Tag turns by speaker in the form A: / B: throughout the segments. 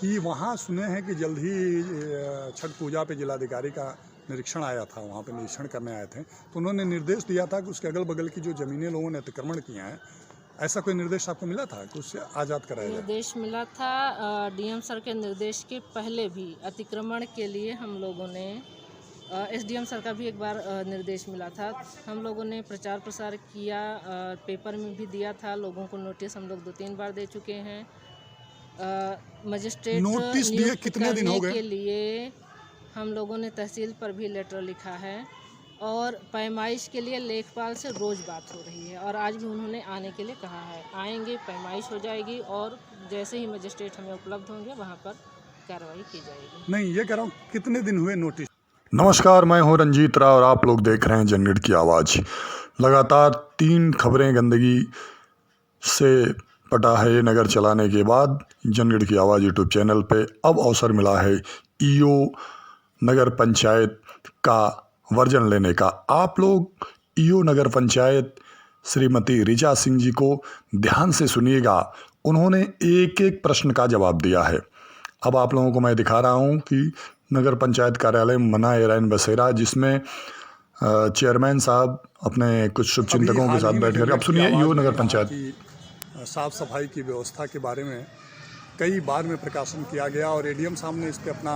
A: कि वहाँ सुने हैं कि जल्द ही छठ पूजा पे जिलाधिकारी का निरीक्षण आया था, वहाँ पे निरीक्षण करने आए थे, तो उन्होंने निर्देश दिया था कि उसके अगल बगल की जो ज़मीनें लोगों ने अतिक्रमण किया है, ऐसा कोई निर्देश आपको मिला था कि उससे आज़ाद कराया जाए?
B: निर्देश मिला था डीएम सर के निर्देश के पहले भी अतिक्रमण के लिए हम लोगों ने एसडीएम सर का भी एक बार निर्देश मिला था। हम लोगों ने प्रचार प्रसार किया, पेपर में भी दिया था, लोगों को नोटिस हम लोग 2-3 बार दे चुके हैं। मजिस्ट्रेट
A: नोटिस दिए कितने दिन हो गए?
B: के लिए हम लोगों ने तहसील पर भी लेटर लिखा है और पैमाइश के लिए लेखपाल से रोज़ बात हो रही है और आज भी उन्होंने आने के लिए कहा है। आएंगे, पैमाइश हो जाएगी और जैसे ही मजिस्ट्रेट हमें उपलब्ध होंगे वहाँ पर कार्रवाई की जाएगी।
A: नहीं, ये कह रहा हूँ कितने दिन हुए नोटिस? नमस्कार, मैं हूँ रंजीत राव और आप लोग देख रहे हैं जनगढ़ की आवाज़। लगातार 3 खबरें गंदगी से पटा है ये नगर चलाने के बाद जनगढ़ की आवाज़ यूट्यूब चैनल पे अब अवसर मिला है ईओ नगर पंचायत का वर्जन लेने का। आप लोग ईओ नगर पंचायत श्रीमती ऋचा सिंह जी को ध्यान से सुनिएगा, उन्होंने एक एक प्रश्न का जवाब दिया है। अब आप लोगों को मैं दिखा रहा हूँ कि नगर पंचायत कार्यालय मना एराइन बसेरा, जिसमें चेयरमैन साहब अपने कुछ शुभचिंतकों के साथ बैठे। अब सुनिए ईओ नगर पंचायत। साफ सफाई की व्यवस्था के बारे में कई बार में प्रकाशन किया गया और एडीएम साहब ने इस पर अपना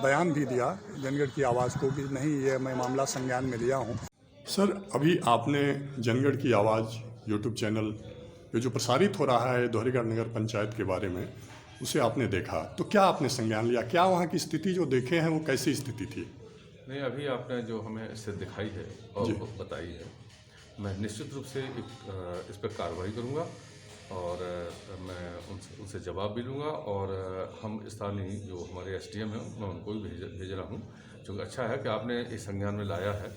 A: बयान भी दिया जनगढ़ की आवाज़ को कि नहीं, ये मैं मामला संज्ञान में लिया हूँ। सर, अभी आपने जनगढ़ की आवाज़ यूट्यूब चैनल पे जो प्रसारित हो रहा है दोहरीगढ़ नगर पंचायत के बारे में, उसे आपने देखा तो क्या आपने संज्ञान लिया? क्या वहाँ की स्थिति जो देखे हैं वो कैसी स्थिति थी?
C: नहीं, अभी आपने जो हमें इससे दिखाई है और बताई है, मैं निश्चित रूप से इस पर कार्रवाई करूँगा और मैं उनसे जवाब भी लूँगा और हम स्थानीय जो हमारे एसडीएम हैं मैं उनको भी भेज रहा हूँ, जो अच्छा है कि आपने इस संज्ञान में लाया है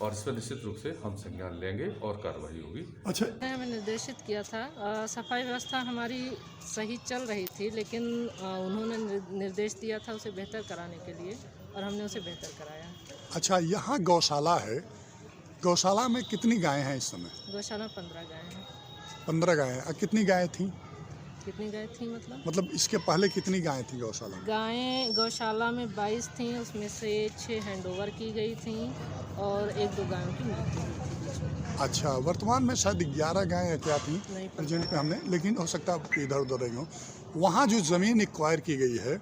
C: और इस पर निश्चित रूप से हम संज्ञान लेंगे और कार्रवाई होगी।
A: अच्छा,
B: हमें निर्देशित किया था, सफाई व्यवस्था हमारी सही चल रही थी, लेकिन उन्होंने निर्देश दिया था उसे बेहतर कराने के लिए और हमने उसे बेहतर कराया।
A: अच्छा, यहाँ गौशाला है, गौशाला में कितनी गायें हैं इस समय?
B: गौशाला 15 गायें हैं।
A: 15 गायें। कितनी गायें थी?
B: कितनी गायें थी
A: मतलब इसके पहले कितनी गायें थी गौशाला में?
B: गायें गौशाला में 22 थी, उसमें से 6 हैंडओवर की गई थी और 1-2 गायों की मृत्यु हुई थी बीच में।
A: अच्छा, वर्तमान में शायद 11 गायें क्या थी प्रेजेंट पे हमने, लेकिन हो सकता है इधर उधर रही हो। वहाँ जो ज़मीन एक्वायर की गई है,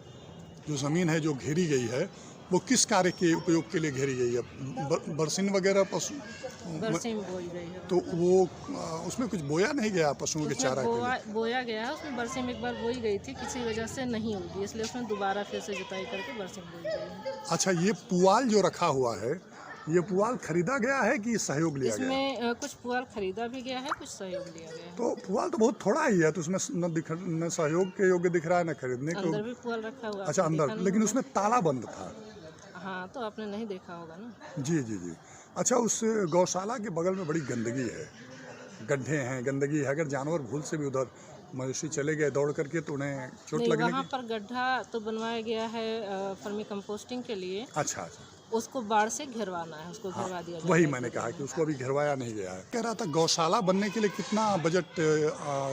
A: जो ज़मीन है जो घेरी गई है, वो किस कार्य के उपयोग के लिए घेरी गई है? बरसीन वगैरह पशु
B: बरसीम बोई गई है।
A: तो वो उसमें कुछ बोया नहीं गया पशुओं के चारा के लिए?
B: बोया गया है, उसमें बरसीम एक बार बोई गई थी, किसी वजह से नहीं होगी, इसलिए उसमें दोबारा फिर से जुताई करके बरसीम बोई गई है।
A: अच्छा, ये पुआल जो रखा हुआ है, ये पुआल खरीदा गया है कि सहयोग लिया गया है?
B: इसमें कुछ पुआल खरीदा भी गया है, कुछ सहयोग लिया गया है।
A: तो पुआल तो बहुत थोड़ा ही है, तो उसमें न सहयोग के योग्य दिख रहा है न खरीदने के।
B: अंदर भी पुआल रखा हुआ है।
A: अच्छा, अंदर, लेकिन उसमें ताला बंद था।
B: हाँ, तो आपने नहीं देखा होगा ना।
A: जी जी जी। अच्छा, उस गौशाला के बगल में बड़ी गंदगी है, गड्ढे हैं, गंदगी है। अगर जानवर भूल से भी उधर मवेशी चले गए दौड़ करके तो उन्हें चोट लगने की?
B: वहाँ पर गड्ढा तो बनवाया गया है फर्मी कंपोस्टिंग के लिए।
A: अच्छा अच्छा,
B: उसको बाढ़ से घेरवाना है, उसको घेरवा दिया जाएगा।
A: वही मैंने कहा कि उसको अभी घेरवाया नहीं गया है। कह रहा था गौशाला बनने के लिए कितना बजट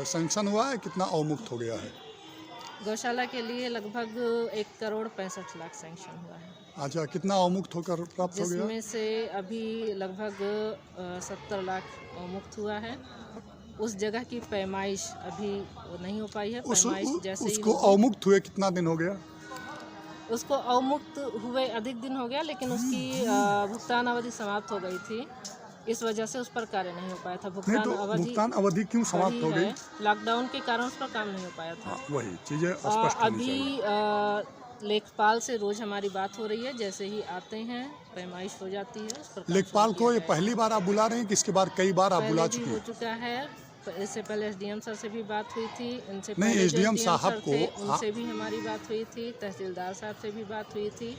A: सैंक्शन हुआ है, कितना अवमुक्त हो गया है?
B: गौशाला के लिए लगभग 1,65,00,000 सैंक्शन हुआ है।
A: अच्छा, कितना अवमुक्त होकर प्राप्त हो गया?
B: जिसमें से अभी लगभग 70 लाख अवमुक्त हुआ है। उस जगह की पैमाइश अभी नहीं हो पाई है। पैमाइश जैसे
A: उसको अवमुक्त हुए कितना दिन हो गया?
B: उसको अवमुक्त हुए अधिक दिन हो गया, लेकिन उसकी भुगतान अवधि समाप्त हो गई थी, इस वजह से उस पर कार्य नहीं हो पाया था।
A: भुगतान अवधि क्यों समाप्त हो गई?
B: लॉकडाउन के कारण उस पर काम नहीं हो पाया था।
A: वही चीजें स्पष्ट होनी चाहिए।
B: अभी लेखपाल से रोज हमारी बात हो रही है, जैसे ही आते हैं पैमाइश हो जाती है, उस पर
A: लेखपाल को ये पहली बार आप बुला रहे हैं कि इसके बार कई बार आप बुला चुके हैं?
B: हो चुका है, इससे पहले एसडीएम सर से भी बात हुई थी, इनसे
A: नहीं, एसडीएम साहब को
B: उनसे भी हमारी बात हुई थी, तहसीलदार साहब से भी बात हुई थी,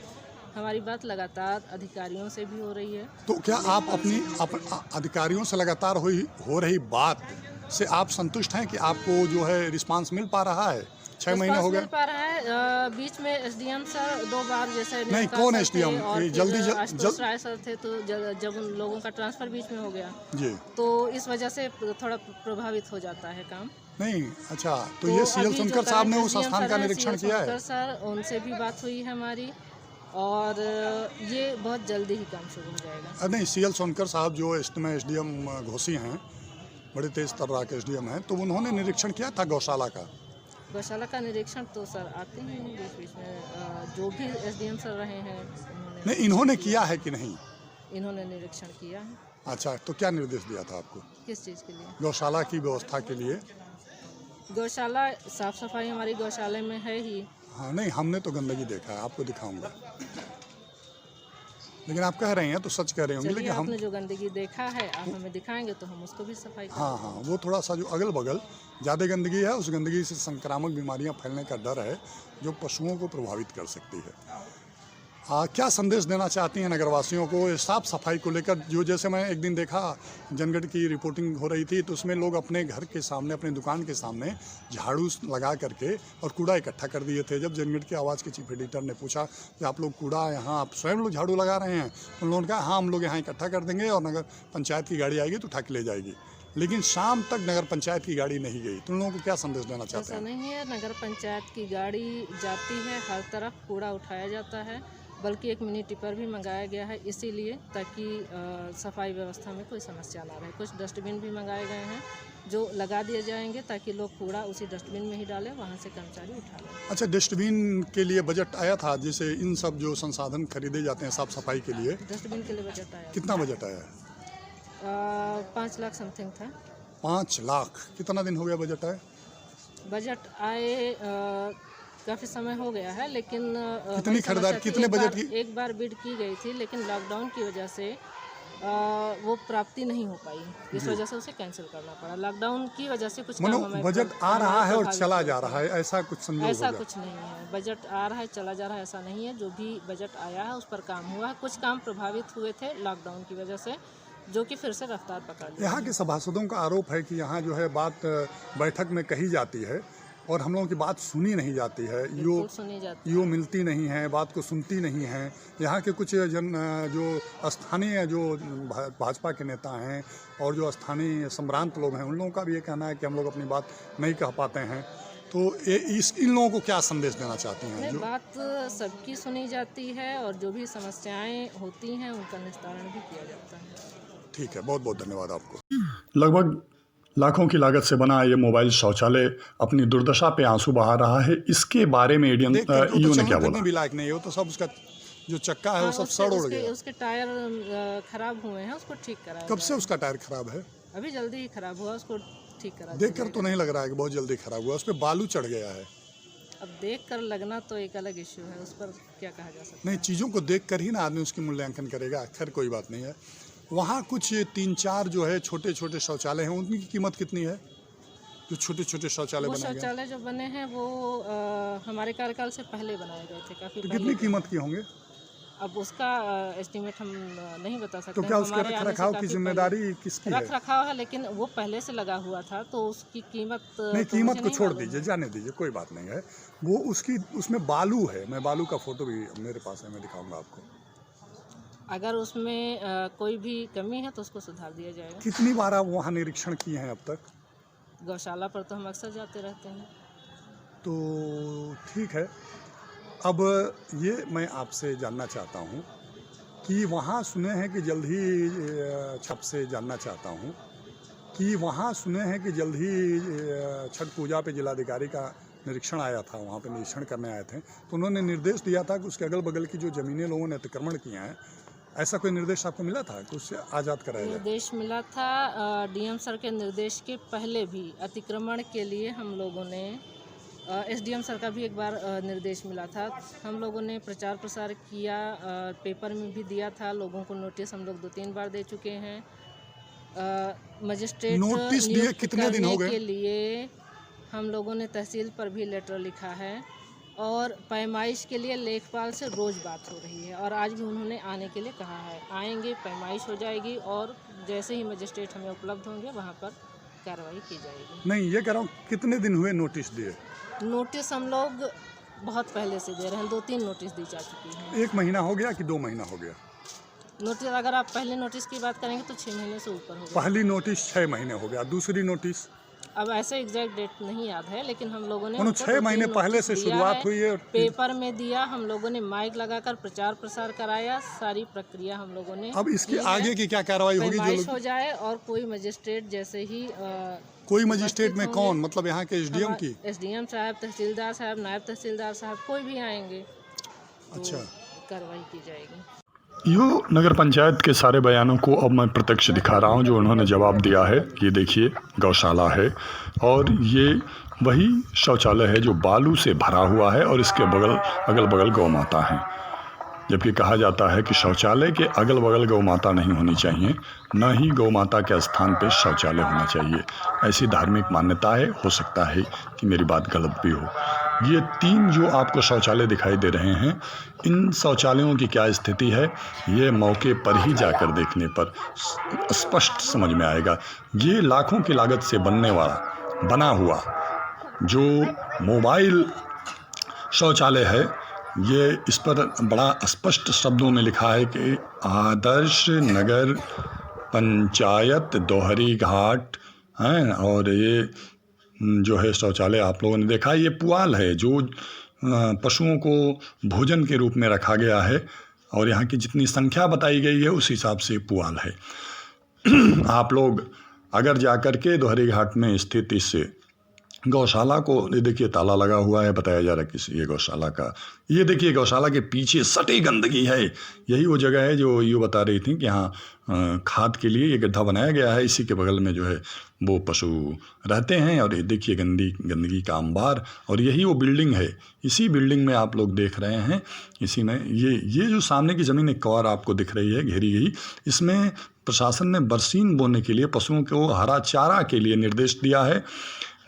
B: हमारी बात लगातार अधिकारियों से भी हो रही है।
A: तो क्या आप अपनी अधिकारियों से लगातार हो रही बात से आप संतुष्ट हैं कि आपको जो है रिस्पांस मिल पा रहा है? 6 महीने हो गए
B: मिल पा रहा है। बीच में एसडीएम सर 2 बार जैसे
A: नहीं, कौन एसडीएम? जल्दी
B: राय सर थे, तो जब उन लोगों का ट्रांसफर बीच में हो गया
A: जी,
B: तो इस वजह से थोड़ा प्रभावित हो जाता है काम।
A: नहीं, अच्छा, तो ये सीएल
B: अभी जो
A: सोनकर साहब ने
B: करंट
A: उस
B: SDM
A: स्थान
B: सर
A: का
B: हैं,
A: निरीक्षण
B: CL
A: किया है?
B: सोनकर सर, उनसे भी बात हुई है हमारी, और ये बहुत जल्दी ही काम शुरू हो जाएगा।
A: नहीं, सीएल सोनकर साहब जो इस समय एसडीएम घोसी हैं, बड़े तेज तर्रार के एसडीएम हैं, तो उन्होंने निरीक्षण किया था गौशाला का।
B: गौशाला का निरीक्षण तो सर आते हैं बीच बीच में, जो भी SDM सर रहे हैं उन्होंने
A: नहीं, इन्होंने किया है कि नहीं?
B: इन्होंने निरीक्षण किया है।
A: अच्छा, तो क्या निर्देश दिया था आपको?
B: किस चीज़ के लिए?
A: गौशाला की व्यवस्था के लिए?
B: गौशाला साफ सफाई हमारी गौशाला में है ही।
A: हाँ, नहीं, हमने तो गंदगी देखा है, आपको दिखाऊंगा। लेकिन आप कह रहे हैं तो सच कह रहे होंगे,
B: चलिए,
A: लेकिन हम
B: आपने जो गंदगी देखा है आप हमें दिखाएंगे तो हम उसको भी सफाई करेंगे।
A: हाँ हाँ, वो थोड़ा सा जो अगल बगल ज़्यादा गंदगी है, उस गंदगी से संक्रामक बीमारियां फैलने का डर है जो पशुओं को प्रभावित कर सकती है। क्या संदेश देना चाहती हैं नगरवासियों को साफ सफाई को लेकर? जो जैसे मैं एक दिन देखा, जनगढ़ की रिपोर्टिंग हो रही थी, तो उसमें लोग अपने घर के सामने, अपनी दुकान के सामने झाड़ू लगा करके और कूड़ा इकट्ठा कर दिए थे। जब जनगढ़ की आवाज़ के चीफ एडिटर ने पूछा कि आप लोग कूड़ा यहाँ आप स्वयं लोग झाड़ू लगा रहे हैं, उन लोगों ने कहा हाँ, हम लोग यहाँ इकट्ठा कर देंगे और नगर पंचायत की गाड़ी आएगी तो उठा के ले जाएगी। लेकिन शाम तक नगर पंचायत की गाड़ी नहीं गई। तो उन लोगों को क्या संदेश देना चाहते
B: ऐसा
A: हैं?
B: नहीं है, नगर पंचायत की गाड़ी जाती है, हर तरफ कूड़ा उठाया जाता है, बल्कि एक मिनी टिपर भी मंगाया गया है इसीलिए ताकि सफाई व्यवस्था में कोई समस्या ना रहे। कुछ डस्टबिन भी मंगाए गए हैं जो लगा दिए जाएंगे ताकि लोग कूड़ा उसी डस्टबिन में ही डालें, वहाँ से कर्मचारी उठा लें।
A: अच्छा, डस्टबिन के लिए बजट आया था, जैसे इन सब जो संसाधन खरीदे जाते हैं साफ सफाई के लिए,
B: डस्टबिन के लिए बजट आया
A: कितना बजट आया है?
B: 5 लाख समथिंग था।
A: 5 लाख। कितना दिन हो गया बजट आए?
B: बजट आए काफ़ी समय हो गया है, लेकिन
A: कितनी खरीदारी, कितने बजट की?
B: एक बार बिड की गई थी, लेकिन लॉकडाउन की वजह से वो प्राप्ति नहीं हो पाई, इस वजह से उसे कैंसिल करना पड़ा। लॉकडाउन की वजह से कुछ काम हमें
A: बजट आ रहा है और चला जा रहा है, ऐसा कुछ संयोग
B: ऐसा
A: हो गया?
B: कुछ नहीं है। बजट आ रहा है चला जा रहा है ऐसा नहीं है। जो भी बजट आया है उस पर काम हुआ है। कुछ काम प्रभावित हुए थे लॉकडाउन की वजह से, जो कि फिर से रफ्तार पकड़ ली।
A: यहाँ के सभासदों का आरोप है कि यहाँ जो है बात बैठक में कही जाती है और हम लोगों की बात सुनी नहीं जाती है,
B: बिल्कुल सुनी जाती
A: यो मिलती नहीं है, बात को सुनती नहीं है। यहाँ के कुछ जो स्थानीय जो भाजपा के नेता हैं और जो स्थानीय संभ्रांत लोग हैं, उन लोगों का भी ये कहना है कि हम लोग अपनी बात नहीं कह पाते हैं। तो इन लोगों को क्या संदेश देना चाहती हैं?
B: नहीं, बात सबकी सुनी जाती है और जो भी समस्याएं होती हैं उनका निस्तारण भी किया जाता है।
A: ठीक है, बहुत बहुत धन्यवाद आपको। लगभग लाखों की लागत से बना ये मोबाइल शौचालय अपनी दुर्दशा पे आंसू बहा रहा है। इसके बारे में ईओ ने क्या बोला?
D: भी लायक नहीं है, वो तो सब उसका जो चक्का है वो सब सड़ उड़ गया।
B: उसके टायर खराब हुए हैं, उसको ठीक कराया।
A: कब से उसका टायर खराब है?
B: अभी जल्दी ही खराब हुआ, उसको ठीक करा।
A: देखकर तो नहीं लग रहा है कि बहुत जल्दी खराब हुआ, उस पर बालू चढ़ गया है।
B: अब देख कर लगना तो एक अलग इश्यू है, उस पर क्या कहा जा सकता है।
A: नहीं, चीज़ों को देख कर ही ना आदमी उसकी मूल्यांकन करेगा। खैर कोई बात नहीं है। वहाँ कुछ 3-4 जो है छोटे छोटे शौचालय हैं, उनकी कीमत कितनी है? जो छोटे छोटे शौचालय
B: वो
A: बनाए गए,
B: शौचालय जो बने हैं वो हमारे कार्यकाल से पहले बनाए गए थे, काफ़ी
A: तो
B: पहले।
A: कितनी कीमत के होंगे?
B: अब उसका एस्टिमेट हम नहीं बता सकते।
A: तो क्या उसके
B: हमारे आने से
A: रखरखाव की
B: काफ़ी
A: जिम्मेदारी किसकी है?
B: रख रखाव है, लेकिन वो पहले से लगा हुआ था तो उसकी कीमत
A: नहीं,
B: तो
A: कीमत
B: मुझे
A: को
B: नहीं
A: छोड़
B: मालूम
A: दीजिए,
B: है।
A: जाने दीजिए, कोई बात नहीं है। वो उसमें बालू है। मैं बालू का फोटो भी मेरे पास है, मैं दिखाऊंगा आपको।
B: अगर उसमें कोई भी कमी है तो उसको सुधार दिया जाएगा।
A: कितनी बार आप वहाँ निरीक्षण किए हैं अब तक?
B: गौशाला पर तो हम अक्सर जाते रहते हैं।
A: तो ठीक है, अब ये मैं आपसे जानना चाहता हूँ कि वहाँ सुने हैं कि जल्द ही छठ से जानना चाहता हूँ कि वहाँ सुने हैं कि जल्द ही छठ पूजा पे जिलाधिकारी का निरीक्षण आया था, वहाँ पे निरीक्षण करने आए थे, तो उन्होंने निर्देश दिया था कि उसके अगल बगल की जो ज़मीनें लोगों ने अतिक्रमण किया है, ऐसा कोई निर्देश आपको मिला था कि उससे आज़ाद कराया जाए?
B: निर्देश मिला था। डीएम सर के निर्देश के पहले भी अतिक्रमण के लिए हम लोगों ने एसडीएम सर का भी एक बार निर्देश मिला था। हम लोगों ने प्रचार प्रसार किया, पेपर में भी दिया था, लोगों को नोटिस हम लोग 2-3 बार दे चुके हैं। मजिस्ट्रेट
A: नोटिस दिए कितने दिन हो गए?
B: के लिए हम लोगों ने तहसील पर भी लेटर लिखा है और पैमाइश के लिए लेखपाल से रोज़ बात हो रही है और आज भी उन्होंने आने के लिए कहा है। आएंगे, पैमाइश हो जाएगी और जैसे ही मजिस्ट्रेट हमें उपलब्ध होंगे वहाँ पर कार्रवाई की जाएगी।
A: नहीं, ये कह रहा हूँ कितने दिन हुए नोटिस दिए?
B: नोटिस हम लोग बहुत पहले से दे रहे हैं, 2-3 नोटिस दी जा चुकी हैं।
A: 1 महीना हो गया कि 2 महीना हो गया?
B: नोटिस अगर आप पहले नोटिस की बात करेंगे तो 6 महीने से ऊपर हो गया।
A: पहली नोटिस 6 महीने हो गया, दूसरी नोटिस
B: अब ऐसे एग्जैक्ट डेट नहीं याद है, लेकिन हम लोगों ने
D: उन
B: उनको
D: 6 महीने
B: 2-3
D: पहले
B: नोटिस
D: से
B: दिया
D: शुरुआत हुई है।
B: पेपर में दिया, हम लोगों ने माइक लगाकर प्रचार प्रसार कराया, सारी प्रक्रिया हम लोगों ने
D: अब इसकी
B: की है।
D: आगे की क्या कार्रवाई होगी? जो
B: पैमाइश
D: लोग
B: हो जाए और कोई मजिस्ट्रेट जैसे ही
D: कोई मजिस्ट्रेट में
B: उपस्थित
D: कौन,
B: होंगे,
D: मतलब यहाँ के एसडीएम की?
B: एसडीएम साहब, तहसीलदार साहब, नायब तहसीलदार साहब, कोई भी आएंगे तो
D: अच्छा।
B: कार्रवाई की जाएगी।
A: यो नगर पंचायत के सारे बयानों को अब मैं प्रत्यक्ष दिखा रहा हूँ जो उन्होंने जवाब दिया है। ये देखिए गौशाला है और ये वही शौचालय है जो बालू से भरा हुआ है और इसके अगल बगल गौ माता है। जबकि कहा जाता है कि शौचालय के अगल बगल गौ माता नहीं होनी चाहिए, न ही गौ माता के स्थान पर शौचालय होना चाहिए। ऐसी धार्मिक मान्यता है, हो सकता है कि मेरी बात गलत भी हो। ये 3 जो आपको शौचालय दिखाई दे रहे हैं, इन शौचालयों की क्या स्थिति है ये मौके पर ही जाकर देखने पर स्पष्ट समझ में आएगा। ये लाखों की लागत से बना हुआ जो मोबाइल शौचालय है, ये इस पर बड़ा स्पष्ट शब्दों में लिखा है कि आदर्श नगर पंचायत दोहरी घाट हैं। और ये जो है शौचालय आप लोगों ने देखा, ये पुआल है जो पशुओं को भोजन के रूप में रखा गया है और यहाँ की जितनी संख्या बताई गई है उस हिसाब से पुआल है। आप लोग अगर जाकर के दोहरी घाट में स्थित इस गौशाला को देखिए, ताला लगा हुआ है, बताया जा रहा है किसी ये गौशाला का। ये देखिए गौशाला के पीछे सटी गंदगी है। यही वो जगह है जो ये बता रही थी कि यहाँ खाद के लिए ये गड्ढा बनाया गया है। इसी के बगल में जो है वो पशु रहते हैं और ये देखिए गंदगी का अंबार। और यही वो बिल्डिंग है, इसी बिल्डिंग में आप लोग देख रहे हैं, इसी में ये जो सामने की ज़मीन एक कौर आपको दिख रही है घेरी गई, इसमें प्रशासन ने बरसीन बोने के लिए पशुओं को हरा चारा के लिए निर्देश दिया है।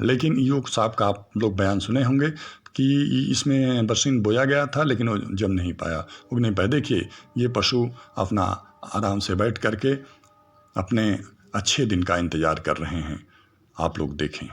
A: लेकिन ईओ साहब का आप लोग बयान सुने होंगे कि इसमें बरसीन बोया गया था लेकिन वो जम नहीं पाया, उग नहीं पाया। देखिए ये पशु अपना आराम से बैठ करके अपने अच्छे दिन का इंतज़ार कर रहे हैं, आप लोग देखें।